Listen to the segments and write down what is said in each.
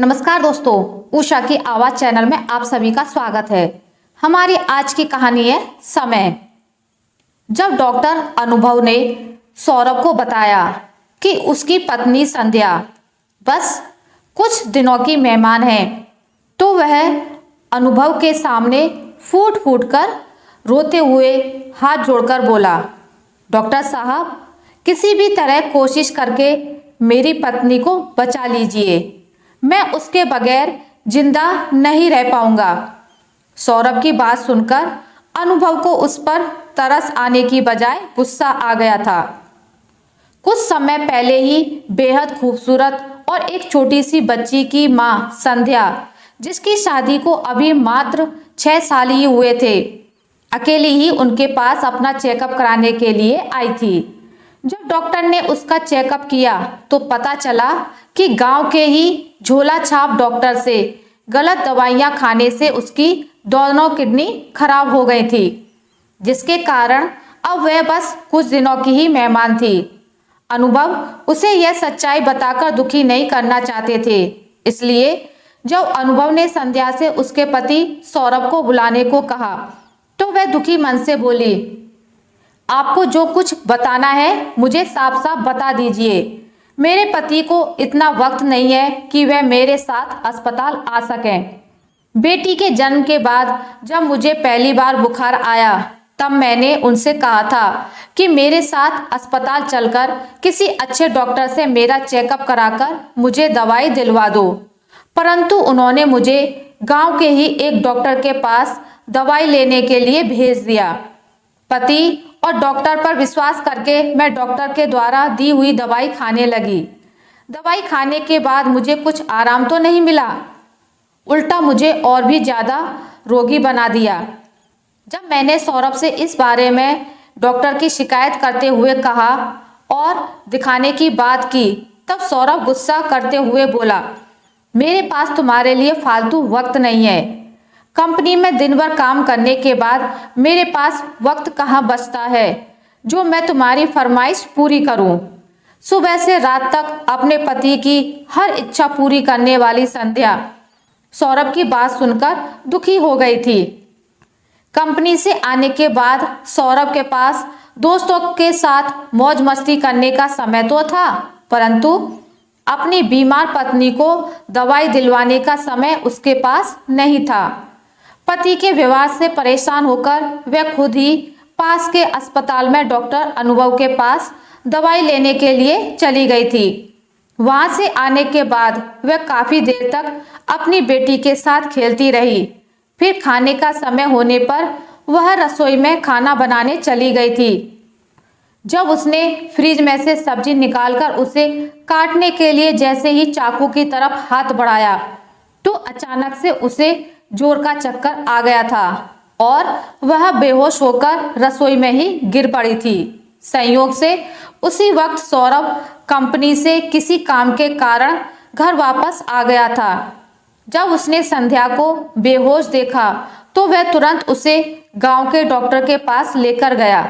नमस्कार दोस्तों, उषा की आवाज चैनल में आप सभी का स्वागत है। हमारी आज की कहानी है समय। जब डॉक्टर अनुभव ने सौरभ को बताया कि उसकी पत्नी संध्या बस कुछ दिनों की मेहमान है, तो वह अनुभव के सामने फूट फूट कर रोते हुए हाथ जोड़कर बोला, डॉक्टर साहब, किसी भी तरह कोशिश करके मेरी पत्नी को बचा लीजिए। मैं उसके बगैर जिंदा नहीं रह पाऊंगा। सौरभ की बात सुनकर अनुभव को उस पर तरस आने की बजाय गुस्सा आ गया था। कुछ समय पहले ही बेहद खूबसूरत और एक छोटी सी बच्ची की मां संध्या, जिसकी शादी को अभी मात्र 6 साल ही हुए थे, अकेली ही उनके पास अपना चेकअप कराने के लिए आई थी। जब डॉक्टर ने उसका चेकअप किया तो पता चला कि गांव के ही झोला छाप डॉक्टर से गलत दवाइयां खाने से उसकी दोनों किडनी खराब हो गई थी, जिसके कारण अब वह बस कुछ दिनों की ही मेहमान थी। अनुभव उसे यह सच्चाई बताकर दुखी नहीं करना चाहते थे, इसलिए जब अनुभव ने संध्या से उसके पति सौरभ को बुलाने को कहा तो वह दुखी मन से बोली, आपको जो कुछ बताना है मुझे साफ साफ बता दीजिए। मेरे पति को इतना वक्त नहीं है कि वह मेरे साथ अस्पताल आ सकें। बेटी के जन्म के बाद जब मुझे पहली बार बुखार आया तब मैंने उनसे कहा था कि मेरे साथ अस्पताल चलकर किसी अच्छे डॉक्टर से मेरा चेकअप कराकर मुझे दवाई दिलवा दो, परंतु उन्होंने मुझे गांव के ही एक डॉक्टर के पास दवाई लेने के लिए भेज दिया। पति और डॉक्टर पर विश्वास करके मैं डॉक्टर के द्वारा दी हुई दवाई खाने लगी। दवाई खाने के बाद मुझे कुछ आराम तो नहीं मिला, उल्टा मुझे और भी ज़्यादा रोगी बना दिया। जब मैंने सौरभ से इस बारे में डॉक्टर की शिकायत करते हुए कहा और दिखाने की बात की, तब सौरभ गुस्सा करते हुए बोला, मेरे पास तुम्हारे लिए फालतू वक्त नहीं है। कंपनी में दिन भर काम करने के बाद मेरे पास वक्त कहाँ बचता है जो मैं तुम्हारी फरमाइश पूरी करूं। सुबह से रात तक अपने पति की हर इच्छा पूरी करने वाली संध्या सौरभ की बात सुनकर दुखी हो गई थी। कंपनी से आने के बाद सौरभ के पास दोस्तों के साथ मौज मस्ती करने का समय तो था, परंतु अपनी बीमार पत्नी को दवाई दिलवाने का समय उसके पास नहीं था। पति के व्यवहार से परेशान होकर वह खुद ही पास के अस्पताल में डॉक्टर अनुभव के पास दवाई लेने के लिए चली गई थी। वहां से आने के बाद वह काफी देर तक अपनी बेटी के साथ खेलती रही। फिर खाने का समय होने पर वह रसोई में खाना बनाने चली गई थी। जब उसने फ्रिज में से सब्जी निकालकर उसे काटने के लिए जैसे ही चाकू की तरफ हाथ बढ़ाया तो अचानक से उसे जोर का चक्कर आ गया था और वह बेहोश होकर रसोई में ही गिर पड़ी थी। संयोग से उसी वक्त सौरभ कंपनी से किसी काम के कारण घर वापस आ गया था। जब उसने संध्या को बेहोश देखा तो वह तुरंत उसे गांव के डॉक्टर के पास लेकर गया।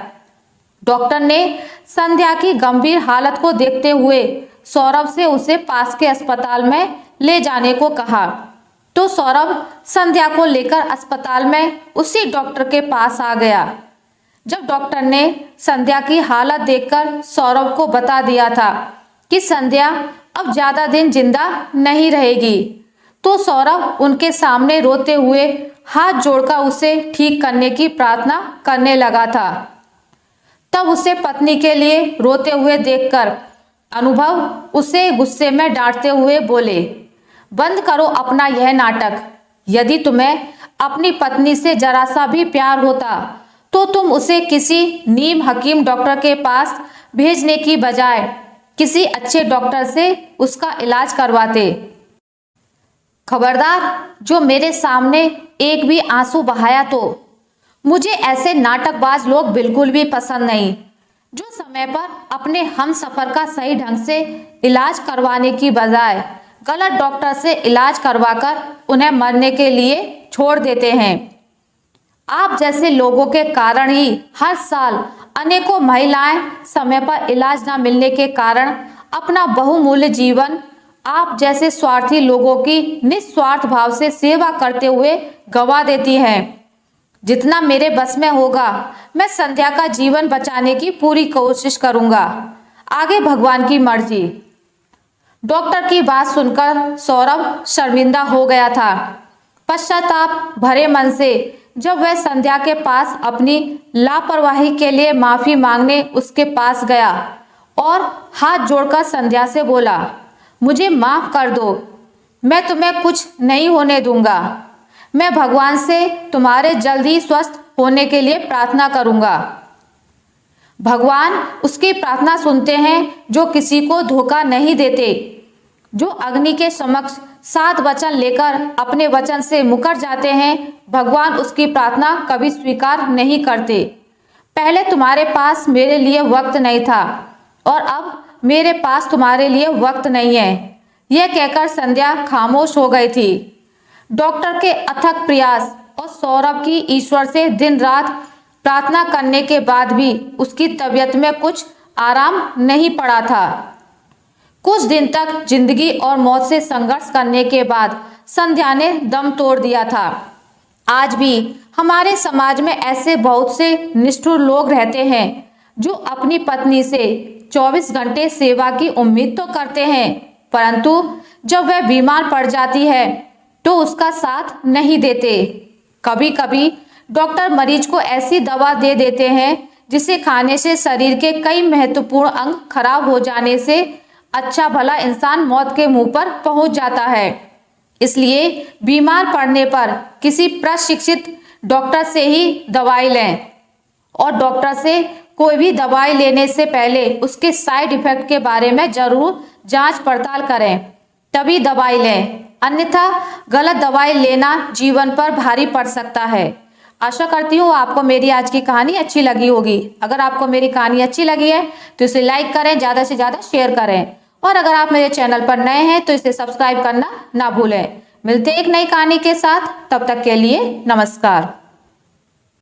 डॉक्टर ने संध्या की गंभीर हालत को देखते हुए सौरभ से उसे पास के अस्पताल में ले जाने को कहा, तो सौरभ संध्या को लेकर अस्पताल में उसी डॉक्टर के पास आ गया। जब डॉक्टर ने संध्या की हालत देखकर सौरभ को बता दिया था कि संध्या अब ज्यादा दिन जिंदा नहीं रहेगी, तो सौरभ उनके सामने रोते हुए हाथ जोड़कर उसे ठीक करने की प्रार्थना करने लगा था। तब उसे पत्नी के लिए रोते हुए देखकर अनुभव उसे गुस्से में डांटते हुए बोले, बंद करो अपना यह नाटक। यदि तुम्हें अपनी पत्नी से जरा सा भी प्यार होता तो तुम उसे किसी नीम हकीम डॉक्टर के पास भेजने की बजाय किसी अच्छे डॉक्टर से उसका इलाज करवाते। खबरदार, जो मेरे सामने एक भी आंसू बहाया तो। मुझे ऐसे नाटकबाज लोग बिल्कुल भी पसंद नहीं, जो समय पर अपने हमसफर का सही ढंग से इलाज करवाने की बजाय गलत डॉक्टर से इलाज करवाकर उन्हें मरने के लिए छोड़ देते हैं। आप जैसे लोगों के कारण ही हर साल अनेकों महिलाएं समय पर इलाज न मिलने के कारण अपना बहुमूल्य जीवन आप जैसे स्वार्थी लोगों की निस्वार्थ भाव से सेवा करते हुए गवा देती हैं। जितना मेरे बस में होगा मैं संध्या का जीवन बचाने की पूरी कोशिश करूंगा, आगे भगवान की मर्जी। डॉक्टर की बात सुनकर सौरभ शर्मिंदा हो गया था। पश्चाताप भरे मन से जब वह संध्या के पास अपनी लापरवाही के लिए माफी मांगने उसके पास गया और हाथ जोड़कर संध्या से बोला, मुझे माफ कर दो, मैं तुम्हें कुछ नहीं होने दूंगा। मैं भगवान से तुम्हारे जल्दी स्वस्थ होने के लिए प्रार्थना करूंगा। भगवान उसकी प्रार्थना सुनते हैं जो किसी को धोखा नहीं देते। जो अग्नि के समक्ष 7 वचन लेकर अपने वचन से मुकर जाते हैं, भगवान उसकी प्रार्थना कभी स्वीकार नहीं करते। पहले तुम्हारे पास मेरे लिए वक्त नहीं था और अब मेरे पास तुम्हारे लिए वक्त नहीं है। यह कहकर संध्या खामोश हो गई थी। डॉक्टर के अथक प्रयास और सौरभ की ईश्वर से दिन रात प्रार्थना करने के बाद भी उसकी तबीयत में कुछ आराम नहीं पड़ा था। कुछ दिन तक जिंदगी और मौत से संघर्ष करने के बाद संध्या ने दम तोड़ दिया था। आज भी हमारे समाज में ऐसे बहुत से निष्ठुर लोग रहते हैं जो अपनी पत्नी से 24 घंटे सेवा की उम्मीद तो करते हैं, परंतु जब वह बीमार पड़ जाती है तो उसका साथ नहीं देते। कभी कभी डॉक्टर मरीज को ऐसी दवा दे देते हैं जिसे खाने से शरीर के कई महत्वपूर्ण अंग खराब हो जाने से अच्छा भला इंसान मौत के मुंह पर पहुंच जाता है। इसलिए बीमार पड़ने पर किसी प्रशिक्षित डॉक्टर से ही दवाई लें और डॉक्टर से कोई भी दवाई लेने से पहले उसके साइड इफेक्ट के बारे में जरूर जांच पड़ताल करें, तभी दवाई लें। अन्यथा गलत दवाई लेना जीवन पर भारी पड़ सकता है। आशा करती हूँ आपको मेरी आज की कहानी अच्छी लगी होगी। अगर आपको मेरी कहानी अच्छी लगी है तो इसे लाइक करें, ज़्यादा से ज़्यादा शेयर करें और अगर आप मेरे चैनल पर नए हैं तो इसे सब्सक्राइब करना ना भूलें। मिलते हैं एक नई कहानी के साथ, तब तक के लिए नमस्कार।